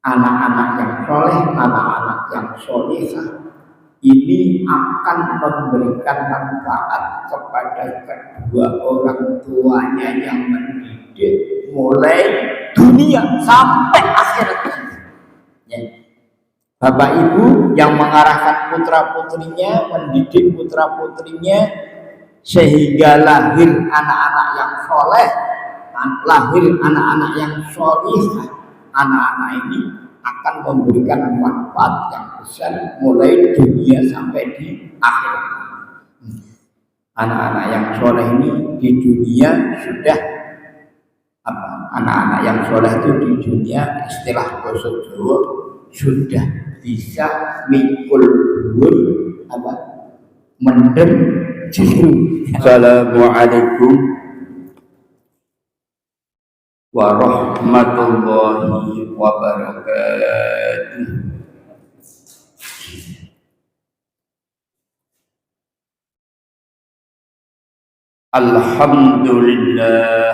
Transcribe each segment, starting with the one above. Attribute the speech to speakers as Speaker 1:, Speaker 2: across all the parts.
Speaker 1: anak-anak yang soleh, anak-anak yang solehah ini akan memberikan manfaat kepada kedua orang tuanya yang mendidik mulai dunia sampai akhirat. Ya. Bapak ibu yang mengarahkan putra putrinya, mendidik putra putrinya sehingga lahir anak-anak yang soleh, lahir anak-anak yang soleh, anak-anak ini akan memberikan manfaat yang besar mulai dunia sampai di akhirat. Anak-anak yang soleh ini di dunia sudah apa? Anak-anak yang soleh itu di dunia istilah basa Jawa sudah bisa mikul dhuwur apa? Mendem jiru. Assalamualaikum warahmatullahi wabarakatuh. Alhamdulillah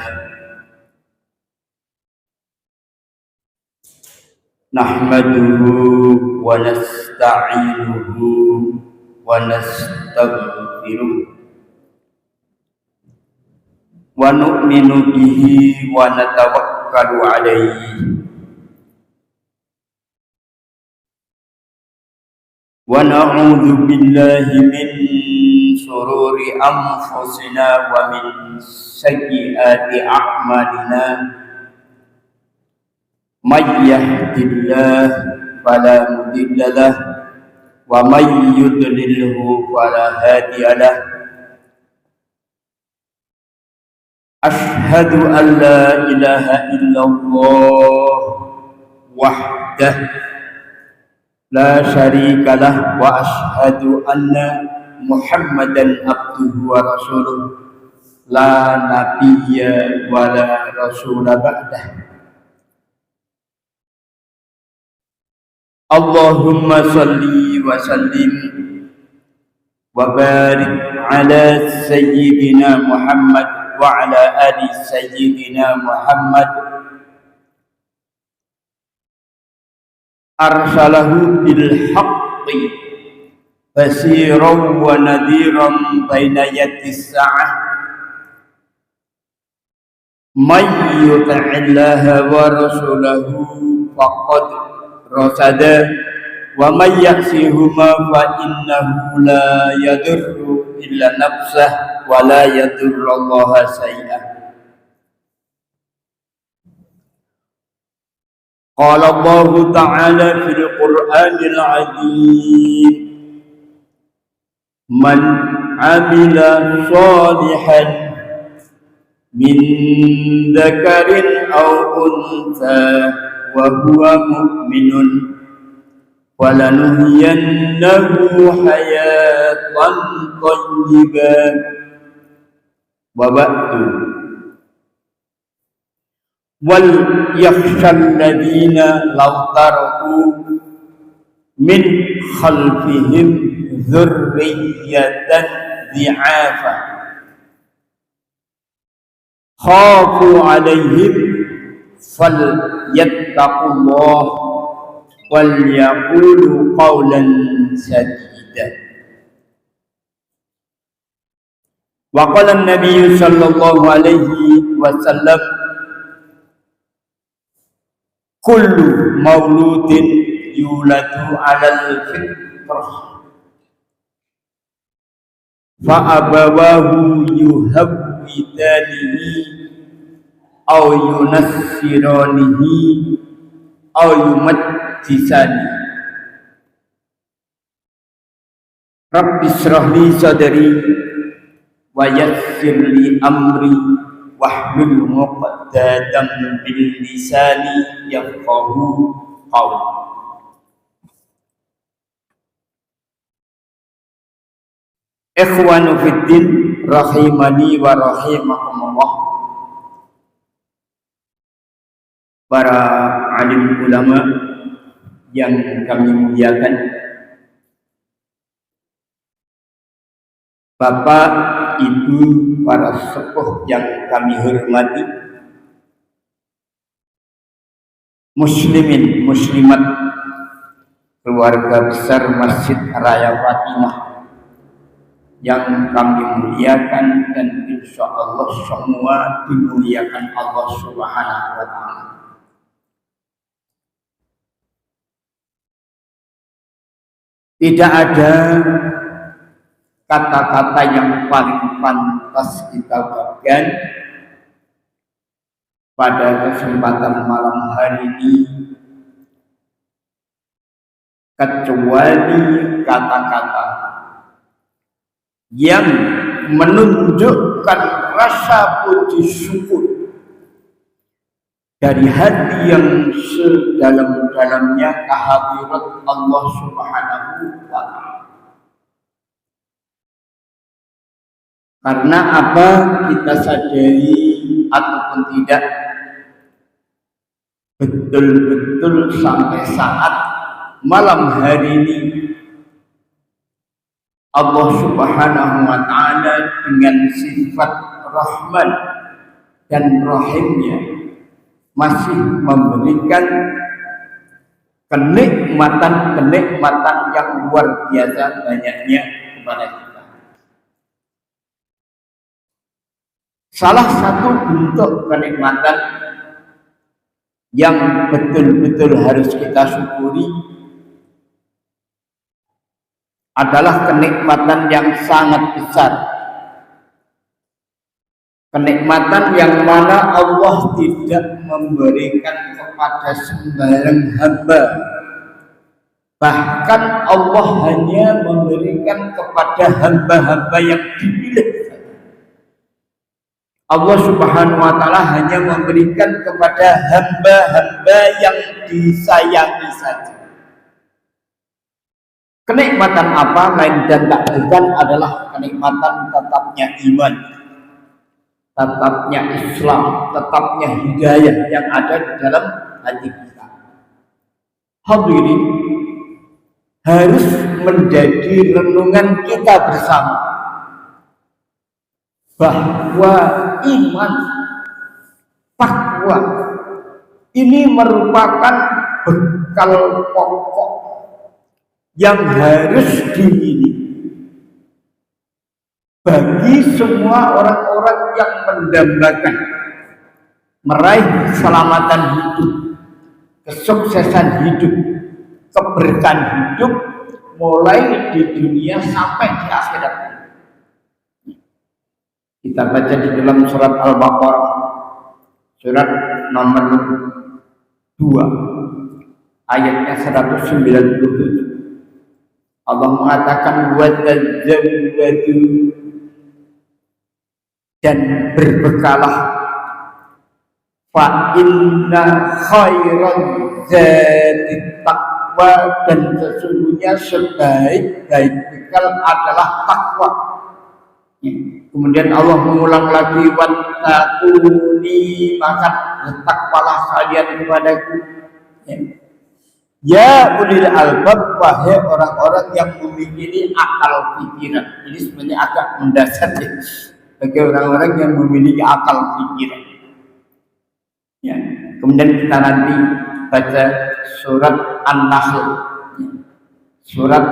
Speaker 1: nahmaduhu wa nasta'inuhu wa nastaghfiruh wa nu'minu bihi wa natawakkalu alaihi wa na'udzu billahi min shururi anfusina wa min sayyiati a'malina may yahdihillahu fala mudilla lahu wa may yudlilhu fala hadiya lahu. Ashhadu an la ilaha illallah wahdah la syarika lah wa ashhadu anna Muhammadan abduhu wa rasuluh la nabiyya wa la rasula ba'dah. Allahumma salli wa sallim wa barik ala sayyidina Muhammad wa ala ali sayyidina Muhammad arsalahu bil haqqi basiran wa nadhiran baina yadis sa'ah may yuti'illaha wa rasulahu faqad rasada wa may ya'sihuma fa innahu la yadurru illa nafsah wa la yadurru Allah sayyi'ah. Qala Allah ta'ala fil Qur'anil 'azim man 'amila shalihan min dzakarin aw untha wa huwa mu'minun falanuhyiyannahu hayatan thayyibah wa ba'du wal yakhshal ladina law taraku min khalfihim dzurriyyatan dhi'afa khafu 'alaihim falyattaqullah wal yaqulu qawlan sadida. Wa qala an-nabiy sallallahu alaihi wasallam kullu mauludin yuladu 'alal fitrah fa abawahu yuhawwidanihi aw yunassiranihi aw yumajjisani. Rabbi shrah li sadri wa yassir li amri wahlul 'uqdatam min lisani yafqahu qawli. Ikhwanu fiddin rahimani wa rahimakumullah. Para alim ulama yang kami muliakan, Bapak, Ibu, para sepuh yang kami hormati, muslimin muslimat keluarga besar Masjid Raya Fatimah yang kami muliakan dan insya Allah semua dimuliakan Allah Subhanahu wa Ta'ala. Tidak ada kata-kata yang paling pantas kita bagikan pada kesempatan malam hari ini kecuali kata-kata yang menunjukkan rasa puji syukur dari hati yang sedalam-dalamnya kehadirat Allah Subhanahu wa Ta'ala. Karena apa kita sadari ataupun tidak, betul-betul sampai saat malam hari ini Allah Subhanahu wa Ta'ala dengan sifat Rahman dan Rahimnya masih memberikan kenikmatan yang luar biasa banyaknya kepada kita. Salah satu bentuk kenikmatan yang betul-betul harus kita syukuri adalah kenikmatan yang sangat besar, kenikmatan yang mana Allah tidak memberikan kepada sembarang hamba, bahkan Allah hanya memberikan kepada hamba-hamba yang dipilih. Allah Subhanahu wa Ta'ala hanya memberikan kepada hamba-hamba yang disayangi saja. Kenikmatan apa lain dan tak bukan adalah kenikmatan tetapnya iman, tetapnya Islam, tetapnya hidayah yang ada di dalam hati kita. Hadirin, harus menjadi renungan kita bersama bahwa iman, takwa ini merupakan bekal pokok yang harus dimiliki bagi semua orang-orang yang mendambakan meraih keselamatan hidup, kesuksesan hidup, keberkahan hidup mulai di dunia sampai di akhirat. Kita baca di dalam surat Al-Baqarah surat nomor 2 ayatnya 197. Allah mengatakan watazawwadu, dan berbekalah, fa inna khairan zadi taqwa, dan sesungguhnya sebaik-baik bekal adalah takwa. Kemudian Allah mengulang lagi wattaquni, maka bertakwalah kalian kepadaku. Ya ulil albab, wahai orang-orang yang memiliki akal pikiran. Ini sebenarnya agak mendasar ya, bagi orang-orang yang memiliki akal pikiran. Ya. Kemudian kita nanti baca surat An-Nahl, surat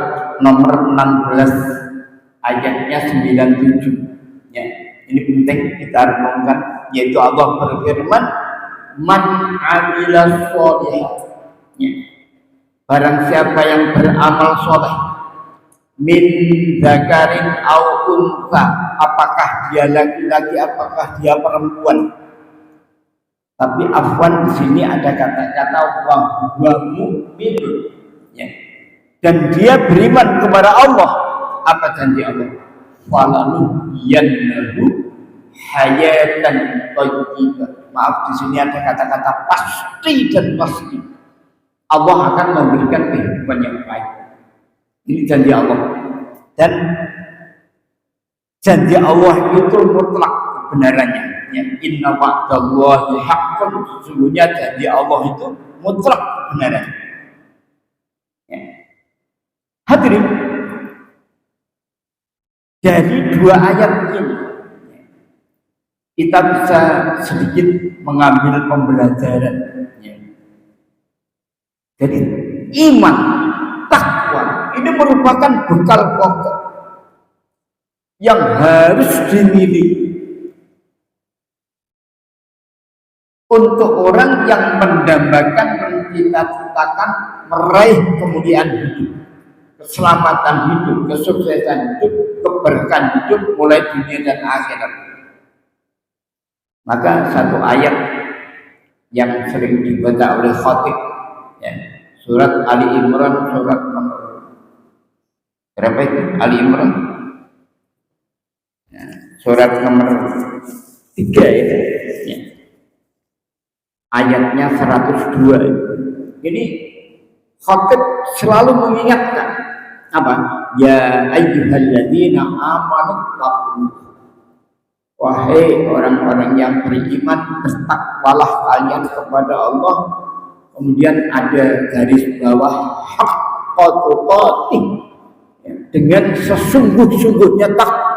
Speaker 1: nomor 16 ayatnya 97. Ya, ini penting kita renungkan, yaitu Allah berfirman, man amila sholihan, ya, barang siapa yang beramal soleh, min zakarin au unsa, apakah dia laki-laki, apakah dia perempuan. Tapi afwan di sini ada kata-kata wa mu'min, ya, dan dia beriman kepada Allah. Apa janji Allah? Falalu yannahu hayatan thayyibah. Maaf, di sini ada kata-kata pasti dan pasti. Allah akan memberikan kehidupan yang baik. Ini janji Allah. Dan janji Allah itu mutlak kebenarannya. Ya, inna wa'dallahi haqqun, sesungguhnya janji Allah itu mutlak kebenarannya. Ya. Hadirin, dari dua ayat ini kita bisa sedikit mengambil pembelajaran. Ya. Jadi iman, takwa ini merupakan bekal pokok yang harus dimiliki untuk orang yang mendambakan, mencita-citakan meraih kemuliaan hidup, keselamatan hidup, kesuksesan hidup, keberkahan hidup mulai dunia dan akhirat. Maka satu ayat yang sering dibaca oleh khatib, ya, surat Ali Imran, surat nomor berapa itu? Ali Imran, ya, surat nomor 3 itu, ya. Ayatnya 102. Ini khatib selalu mengingatkan apa? Ya ayyuhalladzina amanu taqullah. Wahai orang-orang yang beriman, bertakwalah kalian kepada Allah. Kemudian ada garis bawah haqqa tuqatih, dengan sesungguh-sungguhnya takwa.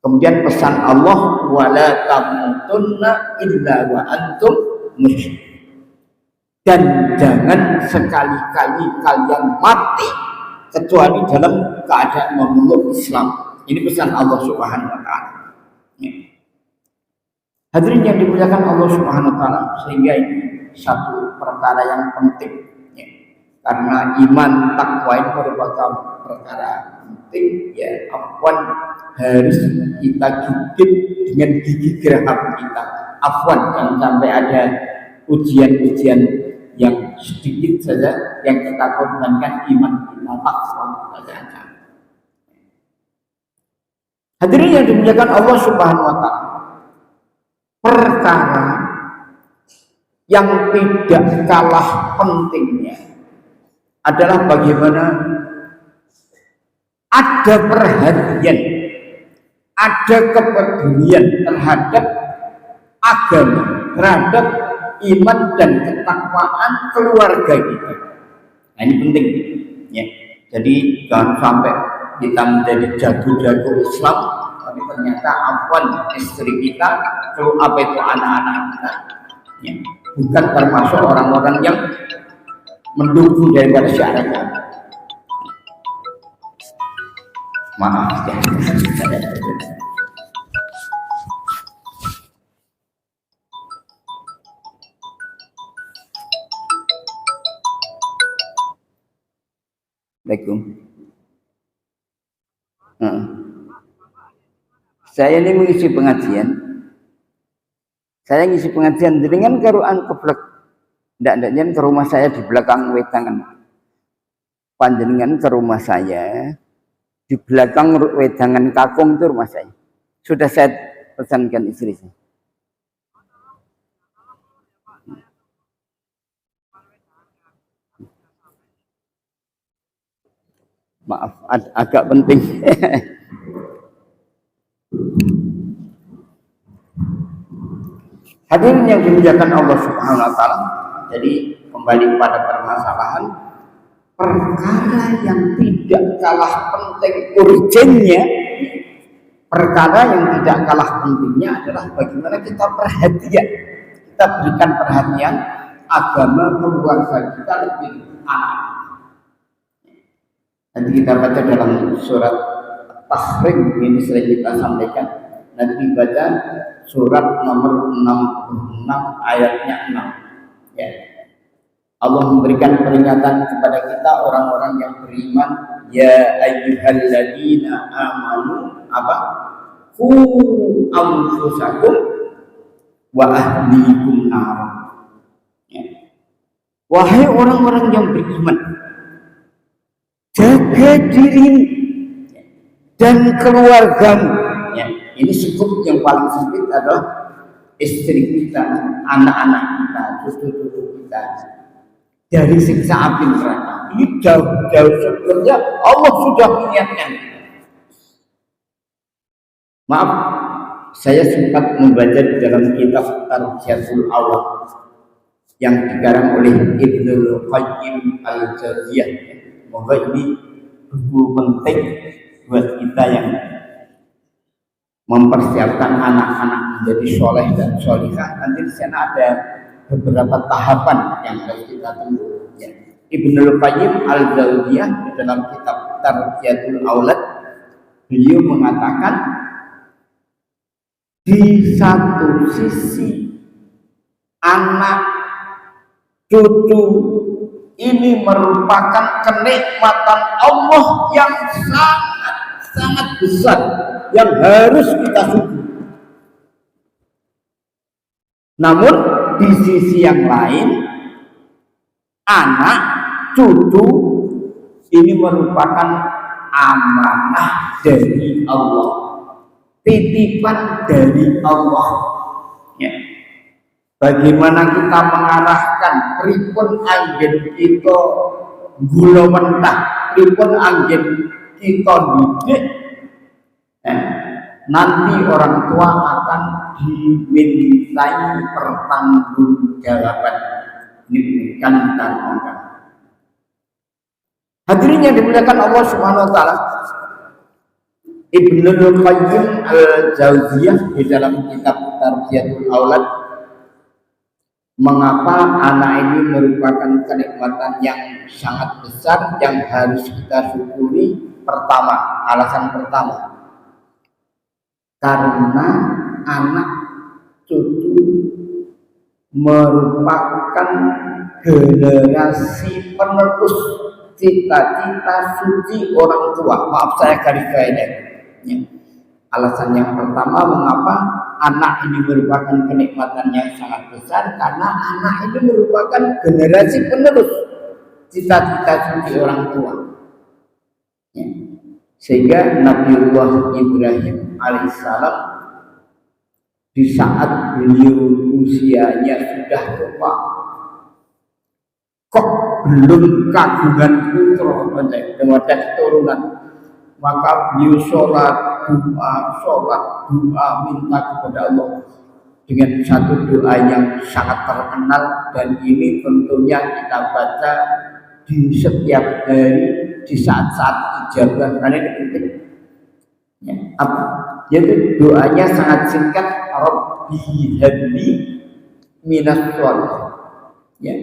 Speaker 1: Kemudian pesan Allah, wala tamutunna illa wa antum muslimun. Dan jangan sekali-kali kalian mati kecuali dalam keadaan memeluk Islam. Ini pesan Allah Subhanahu wa taala. Hadirin yang dimuliakan Allah Subhanahu wa taala, sehingga ini satu perkara yang penting, ya. Karena iman takwa ini merupakan perkara penting, ya. Afwan harus kita gigit dengan gigi geraham kita. Afwan, jangan sampai ada ujian-ujian yang sedikit saja yang kita korbankan iman kita, takwa saja. Hadirin yang dimuliakan Allah Subhanahu wa taala, perkara yang tidak kalah pentingnya adalah bagaimana ada perhatian, ada kepedulian terhadap agama, terhadap iman dan ketakwaan keluarga kita. Nah, ini penting, ya. Jadi jangan sampai kita menjadi jago-jago Islam, tapi ternyata afwan istri kita, kalau apa itu anak-anak kita, ya, bukan termasuk orang-orang yang mendukung daripada syariat. Maaf ya. Assalamualaikum. Saya ini mengisi pengajian. Saya ngisi pengajian dengan karuan keblek. Ndak ke rumah saya di belakang wedangan. Panjenengan ke rumah saya di belakang wedangan kakung itu rumah saya. Sudah saya pesankan istri saya. Maaf, agak penting. Hadirin yang dimuliakan Allah Subhanahu wa taala. Jadi kembali pada permasalahan perkara yang tidak kalah penting urgennya, perkara yang tidak kalah pentingnya adalah bagaimana kita perhatian, kita berikan perhatian agama keluarga kita lebih anak. Nanti kita baca dalam surat Tahrim, ini sering kita sampaikan. Nanti dibaca surat nomor 66 ayatnya 6. Ya. Allah memberikan peringatan kepada kita orang-orang yang beriman, ya ayyuhalladzina amanu apa? Qu anfusakum wa ahlikum nar. Ya. Wahai orang-orang yang beriman, jaga dirimu dan keluargamu. Ya, ini sekup yang paling sempit adalah istri kita, anak-anak kita, cucu-cucu kita dari siksa api neraka. Ini jauh-jauh sebelumnya Allah sudah mengingatkan. Maaf, saya sempat membaca di dalam kitab Tarbiyatul Awwal yang dikarang oleh Ibnul Qayyim Al-Jauziyah. Semoga ini buku penting buat kita yang mempersiapkan anak-anak menjadi soleh dan solihah. Nanti di sana ada beberapa tahapan yang harus kita tempuh. Ya. Ibnul Qayyim al-Jauziyah di dalam kitab Tarbiyatul Aulad, beliau mengatakan di satu sisi anak cucu ini merupakan kenikmatan Allah yang sangat besar yang harus kita syukuri. Namun di sisi yang lain, anak cucu ini merupakan amanah dari Allah, titipan dari Allah. Ya. Bagaimana kita mengarahkan pripun anggen kita gula mentah, pripun anggen kita didik, nanti orang tua akan dimintai pertanggungjawaban. Ini kan kita ngomongkan. Hadirin yang dimuliakan Allah Subhanahu wa taala, Ibnul Qayyim al-Jauziyah di dalam kitab Tarbiyatul Aulad, mengapa anak ini merupakan kenikmatan yang sangat besar yang harus kita syukuri. Pertama, alasan pertama, karena anak cucu merupakan generasi penerus cita-cita suci orang tua. Maaf saya garis bawahi. Ya. Alasan yang pertama mengapa anak ini merupakan kenikmatan yang sangat besar, karena anak ini merupakan generasi penerus cita-cita suci orang tua. Ya. Sehingga Nabiullah Ibrahim alaihissalam di saat beliau usianya sudah tua, kok belum kagungan putra dengan keturunan, maka beliau sholat doa minta kepada Allah dengan satu doa yang sangat terkenal, dan ini tentunya kita baca di setiap hari di saat-saat ijabah. Karena ini penting. Ya, apa? Yaitu doanya sangat singkat, Rabbi habli minas sholihin. Ya.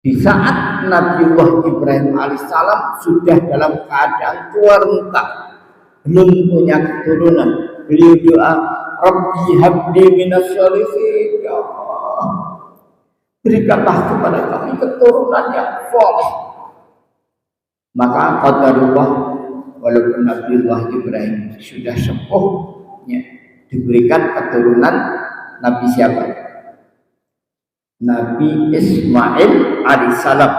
Speaker 1: Di saat Nabiullah Ibrahim alaihissalam sudah dalam keadaan tua renta, belum punya keturunan, beliau doa, Rabbi habli minas sholihin, ya Allah, berikanlah kepada kami keturunan yang soleh. Maka qadarullah, walaupun Nabiullah Ibrahim sudah sepuh, ya, diberikan keturunan Nabi siapa? Nabi Ismail alaihissalam.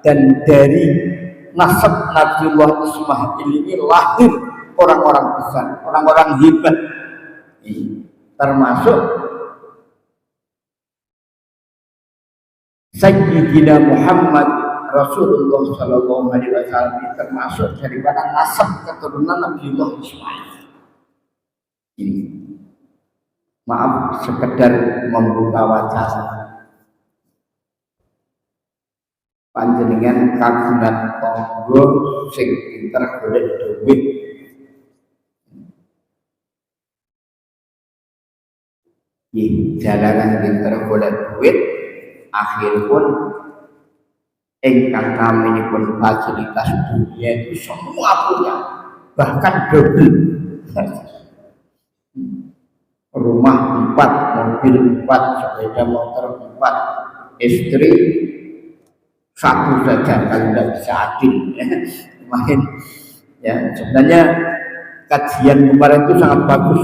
Speaker 1: Dan dari nasab Nabiullah Ismail ini lahir orang-orang besar, orang-orang hebat, termasuk Sayyidina Muhammad Rasulullah Sallallahu Alaihi Wasallam, termasuk daripada nasab keturunan Nabiullah Ismail. Ini maaf sekedar membuka wacana. Panjenengan kagungan tangga sing pinter golek duit, jalanan pinter golek duit, akhiripun ingkang naminipun fasilitas dunia itu semua punya, bahkan double. Rumah 4, mobil 4, sepeda motor 4, istri 1 saja, kalau tidak bisa adil. Kemarin, ya, sebenarnya kajian kemarin itu sangat bagus,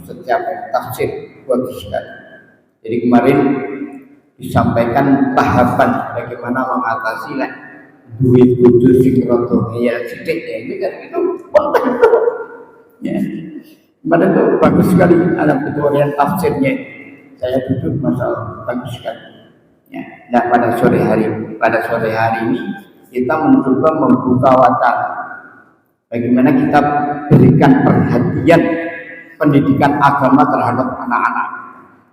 Speaker 1: setiap tafsir bagus sekali. Jadi kemarin disampaikan tahapan bagaimana mengatasi lah duit bodoh sing rada ya sithik, ya itu kan itu penting. Ya. Kemarin itu bagus sekali alam tutorial tafsirnya. Saya duduk masalah bagus sekali. Ya. Nah pada sore hari ini kita mencoba membuka wacana bagaimana kita berikan perhatian pendidikan agama terhadap anak-anak.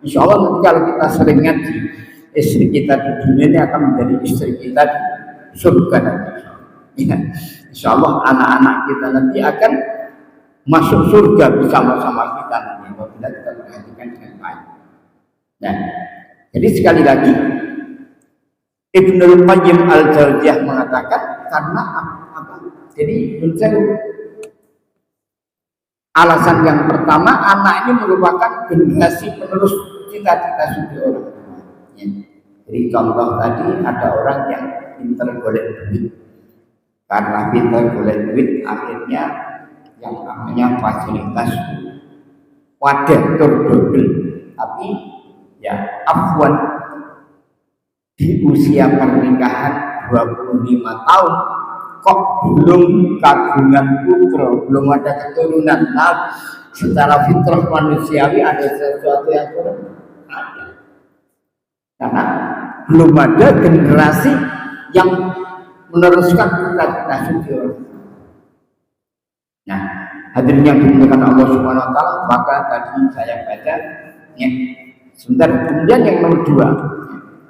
Speaker 1: Insya Allah nanti kalau kita sering ngaji, istri kita di dunia ini akan menjadi istri kita di surga nanti. Ya. Insya Allah anak-anak kita nanti akan masuk surga bersama-sama kita nanti apabila kita perhatikan dengan baik. Nah, jadi sekali lagi Ibnul Qayyim Al-Jauziyah mengatakan karena apa? Jadi alasan yang pertama, anak ini merupakan generasi penerus cita-cita suci orang tua. Ya. Jadi contoh tadi ada orang yang pintar golek duit, karena pintar golek duit akhirnya yang namanya fasilitas wadah double, tapi ya afwan di usia pernikahan 25 tahun kok belum kagungan putra, belum ada keturunan. Nah, secara fitrah manusiawi ada sesuatu yang kurang ada, karena belum ada generasi yang meneruskan cita-cita suci. Nah, hadirin yang dimuliakan Allah Subhanahu wa taala, maka tadi saya baca ya. Sebentar, kemudian yang nomor dua,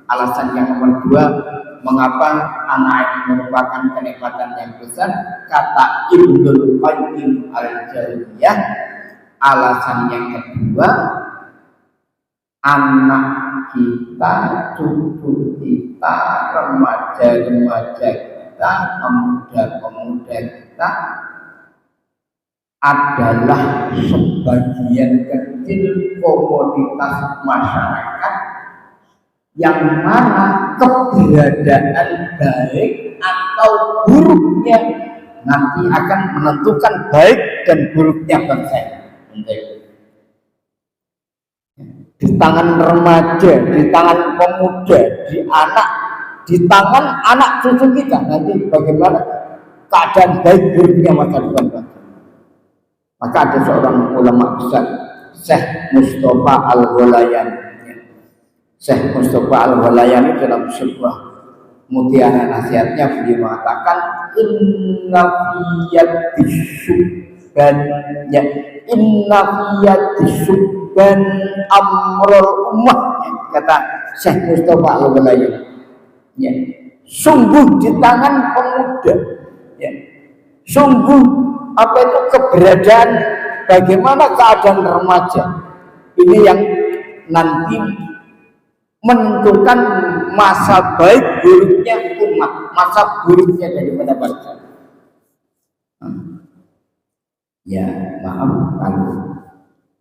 Speaker 1: alasan yang nomor dua mengapa anak ini merupakan kenikmatan yang besar, kata Ibnul Qayyim Al-Jauziyah, alasan yang kedua, anak kita, cucu kita, remaja-remaja kita, pemuda-pemuda kita adalah sebagian kecil komunitas masyarakat yang mana keberadaan baik atau buruknya nanti akan menentukan baik dan buruknya bangsa. Di tangan remaja, di tangan pemuda, di tangan anak cucu kita nanti bagaimana keadaan baik buruknya masa depan bangsa. Maka ada seorang ulama besar, Syekh Mustafa Al-Ghalayani. Syekh Mustafa Al-Ghalayani dalam sebuah mutiara nasihatnya beliau mengatakan inna fiyadisubban amrul ummah, kata Syekh Mustafa Al-Ghalayani. Ya, sungguh di tangan pemuda, ya, sungguh apa itu keberadaan, bagaimana keadaan remaja ini yang nanti menentukan masa baik buruknya umat, masa buruknya daripada bangsa. Ya maaf kalau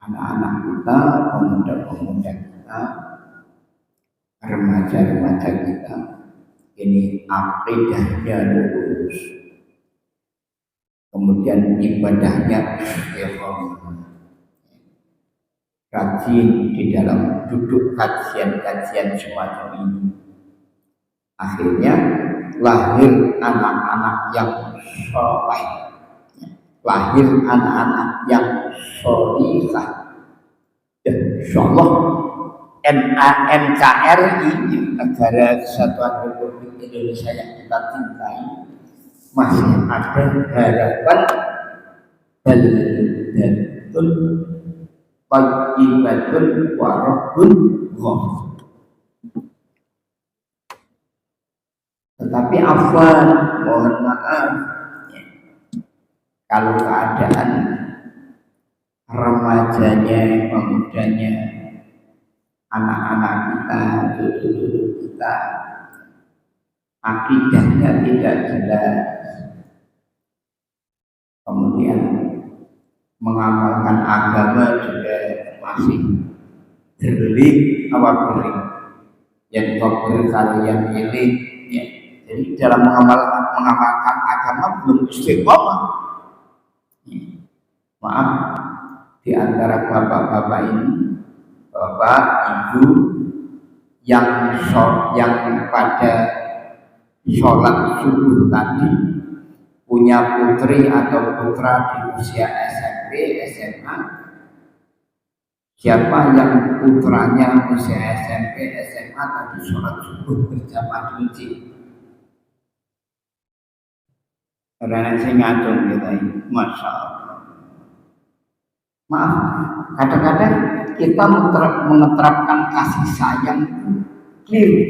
Speaker 1: anak-anak kita, pemuda-pemuda kita, remaja-remaja kita ini akidahnya lurus, kemudian ibadahnya rajin di dalam duduk kajian-kajian semacam ini, akhirnya lahir anak-anak yang soleh, lahir anak-anak yang solihah. Insyaallah NKRI, Negara Kesatuan Republik Indonesia yang kita cintai, masih ada harapan baldatun thayyibatun wa rabbun ghafur. Tetapi afwan, mohon maaf ya, kalau keadaan remajanya, pemudanya, anak-anak kita, cucu-cucu kita akidahnya tidak jelas, kemudian mengamalkan agama juga masih berlik yang kober kalian ini ya. Jadi dalam mengamalkan agama belum istiqomah ya. Maaf, di antara bapak-bapak ini, bapak ibu yang pada sholat subuh tadi punya putri atau putra di usia SMP, SMA, siapa yang putranya usia SMP, SMA tadi sholat subuh berjamaah di masjid? Karena saya ngacung kita ini, masya Allah. Maaf, kadang-kadang kita mengeterapkan kasih sayang keliru.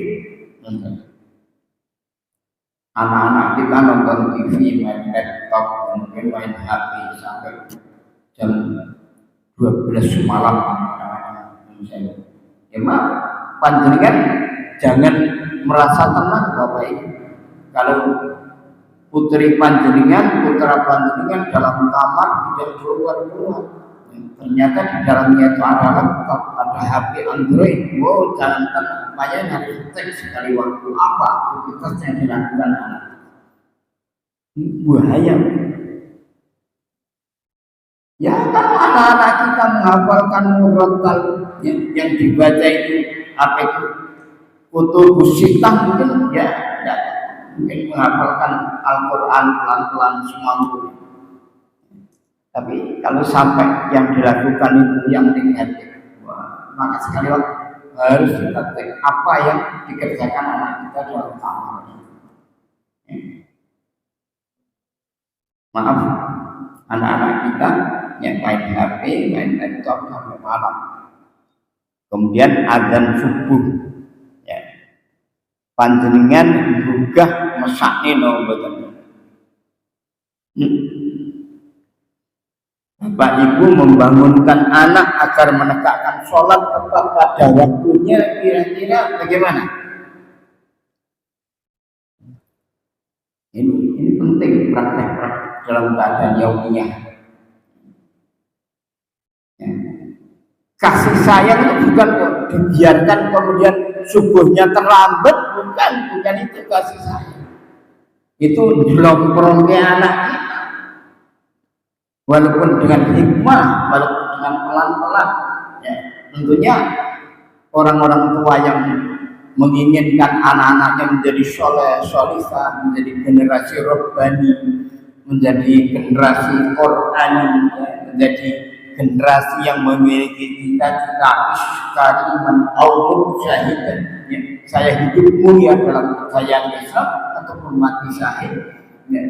Speaker 1: Anak-anak kita nonton TV, main laptop, mungkin main HP sampai jam 12 malam misalnya. Emang panjenengan jangan merasa tenang Bapak Ibu. Kalau putri panjenengan, putra panjenengan dalam kamar tidak keluar-keluar. Ternyata di dalamnya itu ada laptop, ada HP Android. Wow, jangan tenang. Makanya harus cek sekali waktu apa aktivitas yang dilakukan anak. Bahaya. Ya kalau anak-anak kita menghafalkan murattal yang dibaca itu apa itu kutubus sittah mungkin ya tidak mungkin menghafalkan Al-Quran pelan-pelan semampu. Tapi kalau sampai yang dilakukan itu yang negatif, maka sekali waktu harus kita cek apa yang dikerjakan anak kita dalam kamar. Maaf, anak-anak kita yang main HP, main laptop sampai malam. Kemudian adzan subuh, ya. Panjenengan juga mesakne no mboten. Bapak Ibu membangunkan anak agar menegakkan sholat tepat pada waktunya, kira-kira bagaimana? Ini penting praktek-praktek dalam keadaan yaumiyah. Ya. Kasih sayang itu bukan dibiarkan kemudian subuhnya terlambat, bukan itu kasih sayang. Itu jelomprongnya anak kita. Walaupun dengan hikmah, walaupun dengan pelan-pelan, ya, tentunya orang-orang tua yang menginginkan anak-anaknya menjadi soleh, solihah, menjadi generasi robbani, menjadi generasi Qur'ani, ya, menjadi generasi yang memiliki cita-cita iskariman Allah syahidan, ya, saya hidup mulia dalam kepercayaan Islam ataupun mati syahid, ya,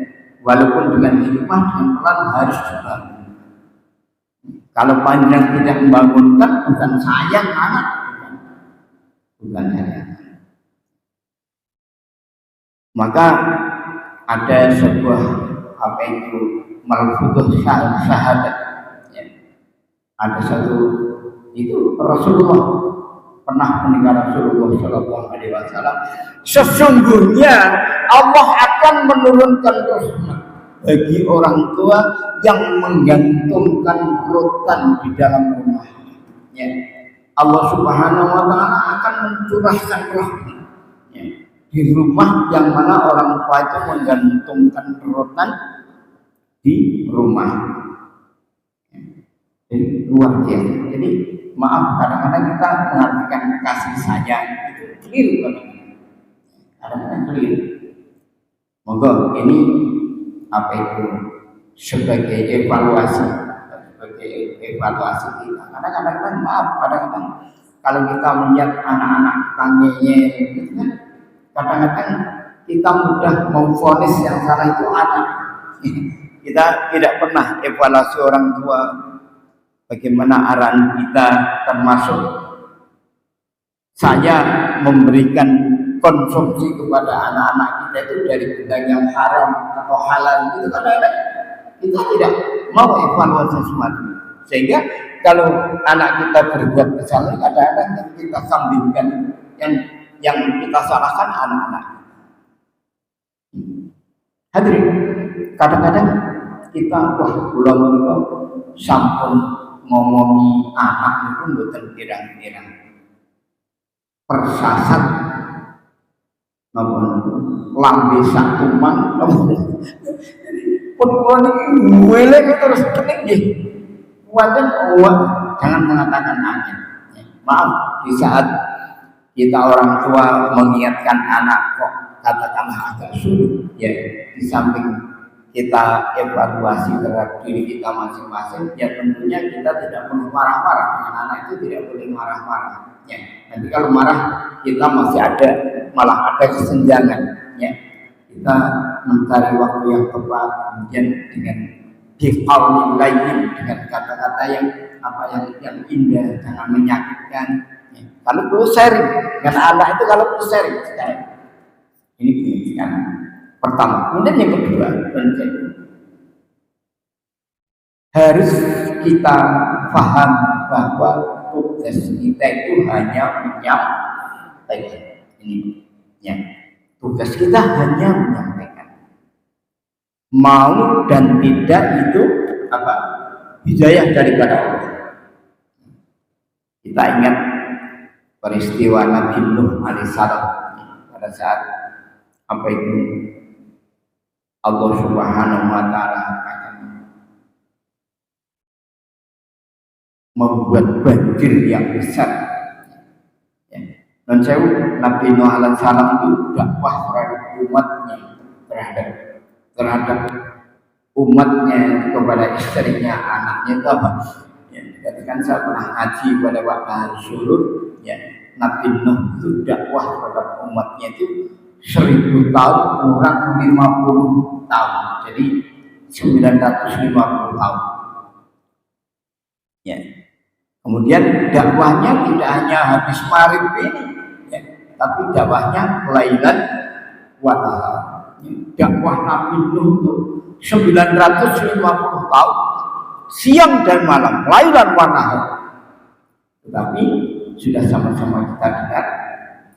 Speaker 1: walaupun dengan hikmah dan pelan harus dibangun. Kalau panjang tidak membangunkan, bukan sayang anak, bukan sayang. Maka ada sebuah apa itu malfutuh syahadat. Ya. Ada satu itu Rasulullah pernah mendengar Rasulullah Shallallahu Alaihi Wasallam. Sesungguhnya Allah akan menurunkan rahmat bagi orang tua yang menggantungkan rotan di dalam rumahnya. Ya. Allah Subhanahu Wa Taala akan mencurahkan rahmat, ya, di rumah yang mana orang tua itu menggantungkan rotan di rumah. Ya. Jadi luar biasa. Jadi maaf kadang-kadang kita mengartikan kasih sayang itu keliru, kadang-kadang keliru. Monggo ini apa itu sebagai evaluasi kita. Kadang-kadang maaf, kadang-kadang kalau kita melihat anak-anak kita ngeyel, gitu kan, kadang-kadang kita mudah memvonis yang salah itu anak. Kita tidak pernah evaluasi orang tua, bagaimana arahan kita, termasuk saya memberikan konsumsi kepada anak-anak kita itu dari benda yang haram atau halal itu kadang-kadang kita tidak mau evaluasi semacam itu. Sehingga kalau anak kita berbuat kesalahan kadang-kadang kita sambingkan yang kita salahkan anak-anak. Hadirin, kadang-kadang kita kula menika sampun ngomongi anak itu mboten pirang-pirang persasat lambe sak tumang pun kula niki welek terus kening nggih. Wajan jangan mengatakan amin. Maaf di saat kita orang tua mengingatkan anak kok katakanlah agak sulit, ya, di samping kita evaluasi terhadap diri kita masing-masing, ya tentunya kita tidak perlu marah-marah dengan anak itu, tidak boleh marah-marah. Ya, nanti kalau marah kita masih ada, malah ada kesenjangan. Ya, kita mencari waktu yang tepat, kemudian dengan biqaulin lain, dengan kata-kata yang yang indah, jangan menyakitkan. Ya, kalau perlu sharing dengan anak itu, kalau perlu sharing. Ini pendidikan pertama. Kemudian yang kedua, penting harus kita paham bahwa tugas kita itu hanya menyampaikan. Ini ya. Tugas kita hanya menyampaikan. Mau dan tidak itu apa? Hidayah daripada Allah. Kita ingat peristiwa Nabi Nuh alaihissalam pada saat apa itu Allah Subhanahu wa taala akan membuat banjir yang besar. Ya. Dan saya Nabi Nuh alaihissalam itu dakwah terhadap umatnya, terhadap umatnya, kepada istrinya, anaknya itu apa? Ya, kan saya pernah ngaji pada waktu hari surut, ya, Nabi Nuh itu dakwah terhadap umatnya itu 1000 tahun kurang 50 tahun, jadi 950 tahun. Ya. Kemudian dakwahnya tidak hanya habis maghrib ini, ya, tapi dakwahnya lailan wa nahar. Dakwah Nabi Nuh itu 950 tahun, siang dan malam, lailan wa nahar. Tetapi sudah sama-sama kita dengar,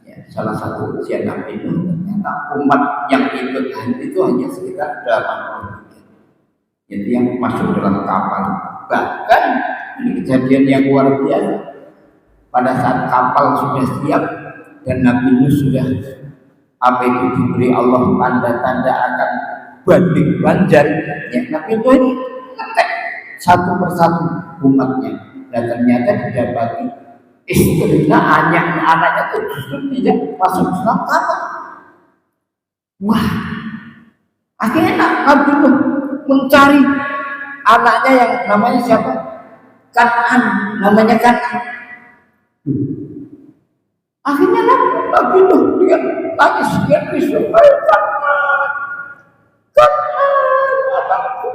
Speaker 1: ya, salah satu ujian Nabi Nuh ternyata umat yang ikut itu hanya sekitar 80, jadi yang masuk dalam kapal. Bahkan ini kejadian yang luar biasa. Pada saat kapal sudah siap dan Nabi Nuh sudah apa itu diberi Allah tanda-tanda akan banjir, ya, Nabi Nuh ini ngetek satu persatu umatnya, dan ternyata didapati istrinya, anaknya itu justru tidak masuk Islam kapal. Wah, akhirnya Nabi Nuh mencari anaknya yang namanya siapa? Kan'an, namanya Kan'an. Akhirnya Nabi Nuh dengan tangis dengan risau, Kan'an, anakku,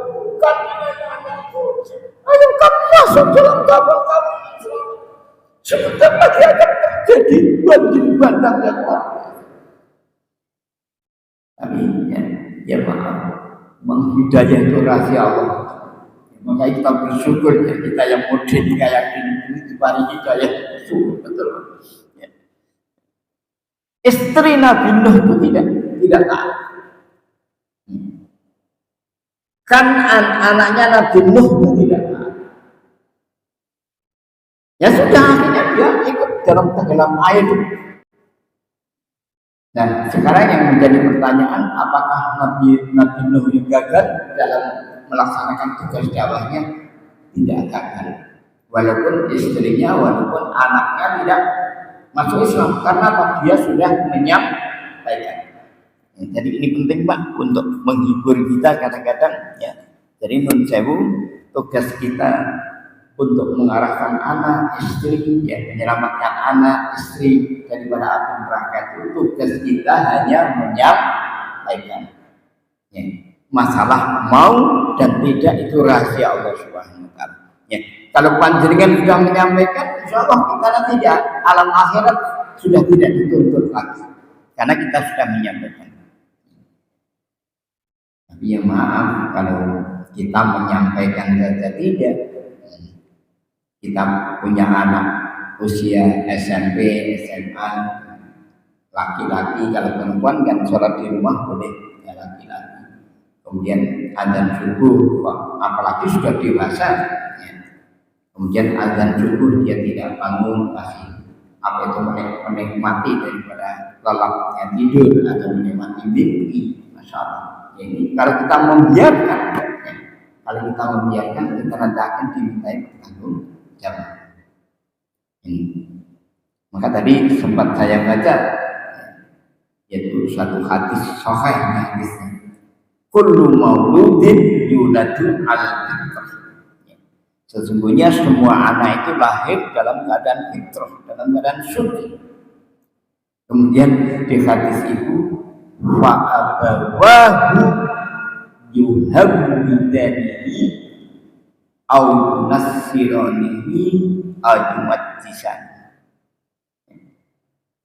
Speaker 1: ayo kamu masuk dalam kapal kamu. Sebentar lagi akan terjadi banjir bandang yang luar biasa. Tapi ya maaf, menghidayah itu rahasia Allah. Makanya kita bersyukur ya, kita yang modern kayak gini diberi hidayah, syukur betul. Ya. Istri Nabi Nuh itu tidak tahu. Kan anaknya Nabi Nuh itu tidak tahu. Ya sudah, akhirnya dia ikut dalam tenggelam air. Nah, sekarang yang menjadi pertanyaan, apakah Nabi Nuh ini gagal dalam melaksanakan tugas dakwahnya? Tidak gagal. Walaupun istrinya, walaupun anaknya tidak masuk Islam, karena apa? Dia sudah menyampaikan. Ya, jadi ini penting Pak untuk menghibur kita kadang-kadang. Ya. Jadi nun sewu, tugas kita untuk mengarahkan anak, istri, ya, menyelamatkan anak, istri daripada api neraka itu tugas kita hanya menyampaikan. Ya. Masalah mau dan tidak itu rahasia Allah Subhanahu wa taala. Ya. Kalau panjenengan sudah menyampaikan, insyaallah kita nanti di alam akhirat sudah tidak dituntut lagi. Karena kita sudah menyampaikan. Tapi ya maaf kalau kita menyampaikan saja tidak. Kita punya anak usia SMP, SMA, laki-laki, kalau perempuan kan sholat di rumah boleh, ya laki-laki. Kemudian azan subuh, apalagi sudah dewasa, ya. Kemudian azan subuh dia tidak bangun, masih apa itu menikmati daripada lelapnya tidur atau menikmati mimpi, masya Allah. Jadi kalau kita membiarkan, ya, kita nanti akan dimintai pertanggung jawab. Maka tadi sempat saya baca, yaitu suatu hadis sahih, hadisnya kullu mauludin yuladu ala fitrah. Sesungguhnya semua anak itu lahir dalam keadaan fitrah, dalam keadaan suci. Kemudian di hadis itu fa abawahu yuhawwidanihi au nasiranihi au yumajjisani.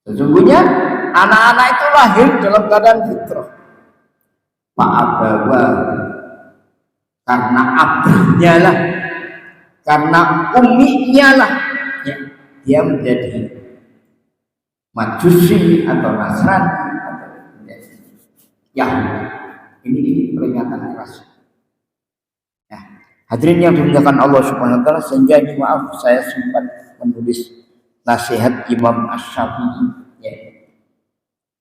Speaker 1: Sesungguhnya anak-anak itu lahir dalam keadaan fitrah. Fa'abawa, karena abahnya lah, karena uminya lah, ya, dia menjadi Majusi atau Nasrani atau menjadi Yahudi. Ini peringatan keras. Nah, hadirin yang dimuliakan Allah Subhanahu wa taala, sehingga ini maaf saya sempat menulis nasihat Imam Asy-Syafi'i ya.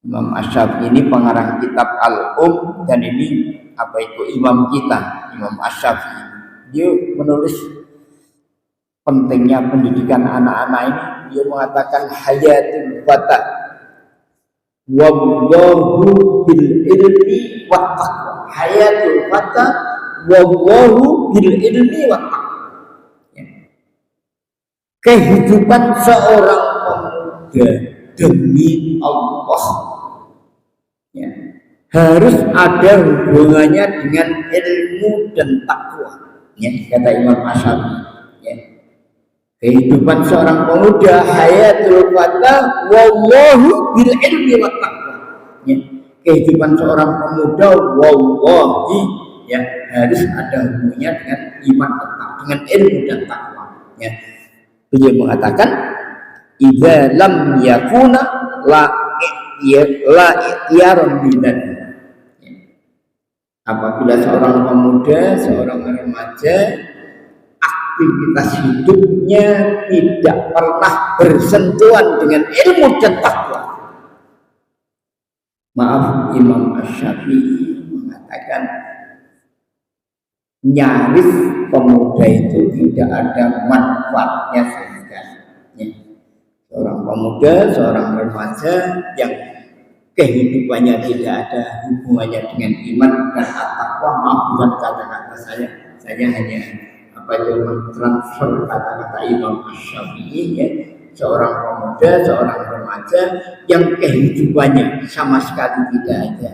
Speaker 1: Imam Asy-Syafi'i ini pengarang kitab Al-Um, dan ini imam kita, Imam Asy-Syafi'i. Dia menulis pentingnya pendidikan anak-anak ini. Dia mengatakan hayatul fata wallahu bil ilmi wat taqwa. Hayatul fata wallahu bil ilmi wat taqwa. Kehidupan seorang pemuda demi Allah ya, harus ada hubungannya dengan ilmu dan takwa ya, kata Imam Asy-Syafi'i ya. Kehidupan seorang pemuda hayatul fata wallahu bil ilmi wat taqwa ya. Kehidupan seorang pemuda wallahi ya, harus ada hubungannya dengan iman dan takwa, dengan ilmu dan takwa ya. Beliau mengatakan idza lam yakuna la i'tiyaron bidan. Apabila seorang pemuda, seorang remaja, aktivitas hidupnya tidak pernah bersentuhan dengan ilmu dan takwa. Maaf, Imam Asy-Syafi'i mengatakan nyaris pemuda itu tidak ada manfaatnya sama sekali. Seorang pemuda, seorang remaja yang kehidupannya tidak ada hubungannya dengan iman dan takwa, maaf bukan kata-kata saya hanya transfer kata-kata Imam Asy-Syafi'i ya. Seorang pemuda, seorang remaja yang kehidupannya sama sekali tidak ada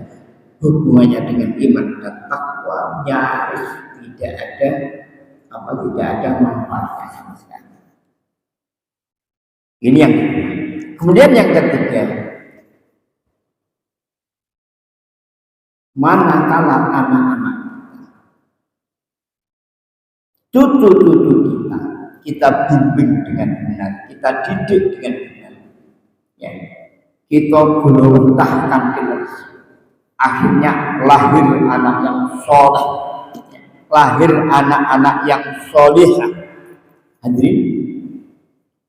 Speaker 1: hubungannya dengan iman dan takwa, nyaris tidak ada manfaatnya sama sekali. Ini yang kedua. Kemudian yang ketiga, manakala anak-anak cucu-cucu kita bimbing dengan benar, kita didik dengan benar ya, kita gulurtahkan terus, akhirnya lahir anak yang soleh, lahir anak-anak yang solihah. Hadirin,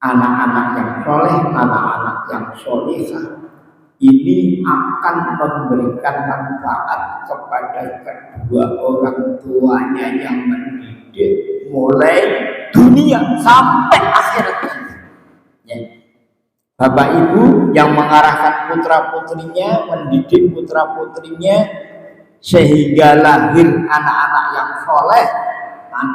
Speaker 1: anak-anak yang soleh, anak-anak yang solihah ini akan memberikan manfaat kepada kedua orang tuanya yang mendidik mulai dunia sampai akhirat ya. Bapak ibu yang mengarahkan putra putrinya, mendidik putra putrinya sehingga lahir anak-anak yang soleh,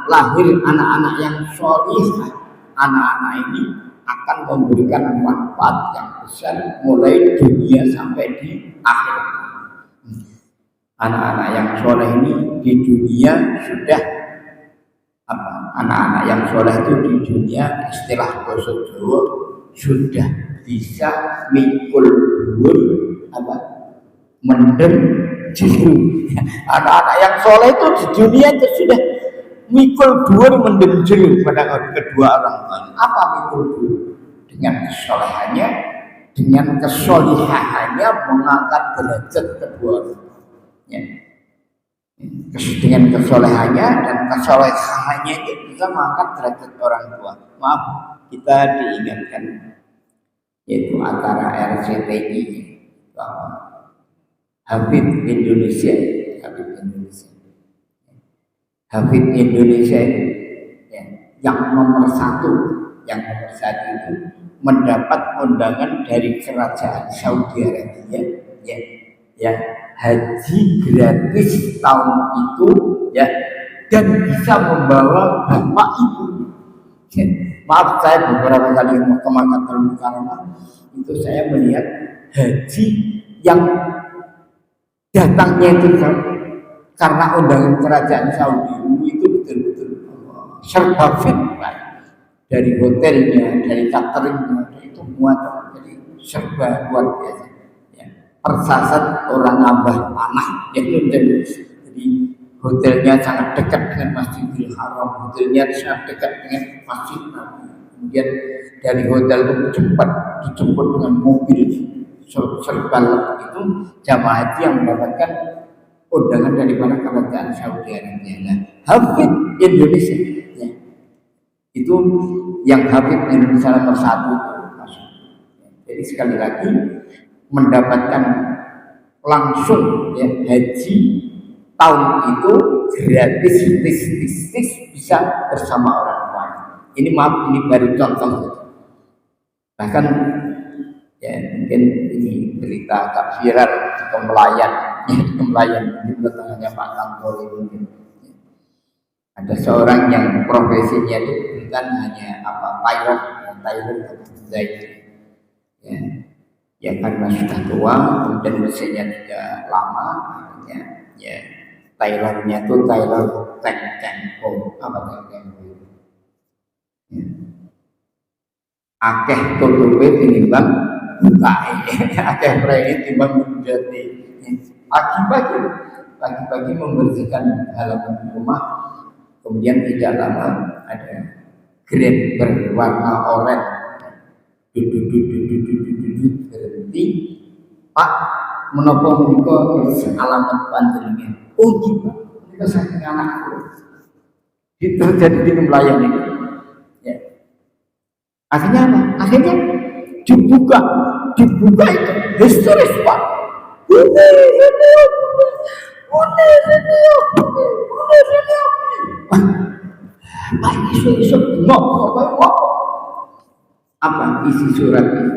Speaker 1: lahir anak-anak yang solihah, anak-anak ini akan memberikan manfaat yang besar mulai dunia sampai di akhirat. Anak-anak yang soleh ini di dunia sudah anak-anak yang soleh itu di dunia istilah basa Jawa sudah bisa mikul dhuwur mendem jeru. Anak-anak yang soleh itu di dunia itu sudah mikul dhuwur mendem jeru pada kedua orang tua. Apa mikul dhuwur? Dengan kesolehannya, dengan kesolihahannya mengangkat derajat kedua orang tuanya. Dengan kesolehannya dan kesolehannya itu bisa mengangkat derajat orang tua. Maaf, kita diingatkan yaitu acara RCTI Habib Indonesia ya, yang nomor satu itu mendapat undangan dari kerajaan Saudi Arabia ya, haji gratis tahun itu ya, dan bisa membawa bapak ibu ya. Maaf, saya beberapa kali ke Makkatul Mukarramah itu saya melihat haji yang datangnya itu karena undangan kerajaan Saudi itu betul-betul serba fit, dari hotelnya, dari cateringnya, itu semua jadi serba luar biasa ya. Persasat orang nambah tanah ya, jadi hotelnya sangat dekat dengan Masjidil Haram, hotelnya sangat dekat dengan Masjid Nabi kemudian dari hotel itu cepat dijemput dengan mobil serba itu jamaah haji yang mendapatkan undangan dari mana kerajaan Saudi Arabia. Nah, Hafid Indonesia ya. Itu yang Hafid Indonesia nomor 1. Jadi sekali lagi mendapatkan langsung ya haji tahun itu gratis bisa bersama orang tua. Ini maaf, ini baru contoh. Bahkan ya mungkin ini berita agak viral di Kemelayan, di tengahnya Pak Tantowi mungkin. Ada seorang yang profesinya itu bukan hanya pilot ya, ya karena sudah tua kemudian usianya tidak lama, akhirnya ya Taylornya itu Taylor Tempo ya. Akeh tutupe tinimbang bukae, akeh prei timbang menjadi pagi-pagi membersihkan halaman rumah, kemudian tidak lama ada grade berwarna oranye berhenti, Pak menapa menika alamat panjenengan? Oh iya, menika saking anakku. Itu jadi di melayani. Ya. Akhirnya apa? Akhirnya dibuka itu historis Pak. Pak isu apa isi surat itu?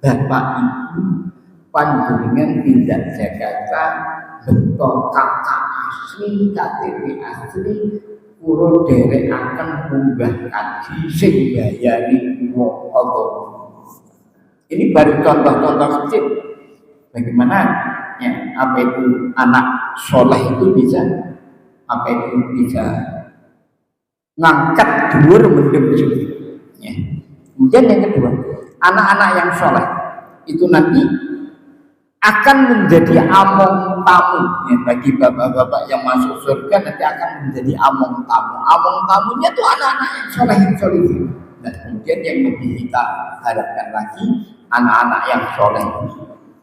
Speaker 1: Bapak Ibu panjenengan tidak Jakarta beto kakak asli KTP asli kula derek akan munggah kaji sing bayari wong Allah. Ini baru contoh-contoh kecil bagaimana ya apa itu anak soleh itu bisa ngangkat dhuwur mendem ya. Kemudian yang kedua, anak-anak yang soleh itu nanti akan menjadi among tamu ya, bagi bapak-bapak yang masuk surga nanti akan menjadi among tamu. Among tamunya itu anak-anak yang soleh. Dan kemudian yang lebih kita harapkan lagi, anak-anak yang soleh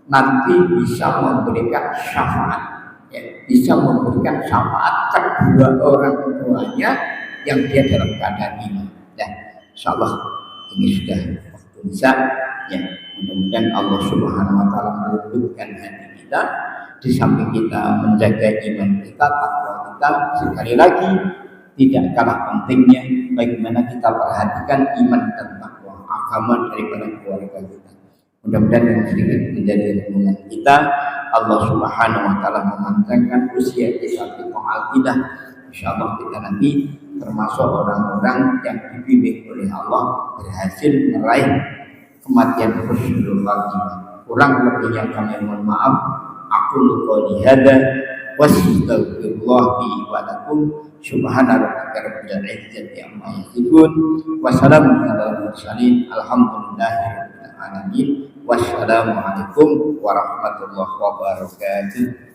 Speaker 1: nanti bisa memberikan syafaat, ya, bisa memberikan syafaat kedua orang tuanya yang dia dalam keadaan iman. Ya, insyaallah ini sudah waktu bisa ya, mudah-mudahan Allah Subhanahu wa taala melembutkan hati kita, di samping kita menjaga iman kita, takwa kita, sekali lagi tidak kalah pentingnya bagaimana kita perhatikan iman dan takwa agama daripada keluarga kita. Mudah-mudahan yang sedikit menjadi hubungan kita, Allah Subhanahu wa taala memanjangkan usia kita di al-idah. Insyaallah kita nanti termasuk orang-orang yang dibimbing oleh Allah berhasil meraih kematian husnul khatimah. Kurang lebihnya kami mohon maaf. Aku qouli hada wastaghfirullah li wa lakum. Subhana rabbika rabbil izzati amma yasifun wa salamun alal mursalin alhamdulillahi rabbil alamin. Wassalamualaikum warahmatullahi wabarakatuh.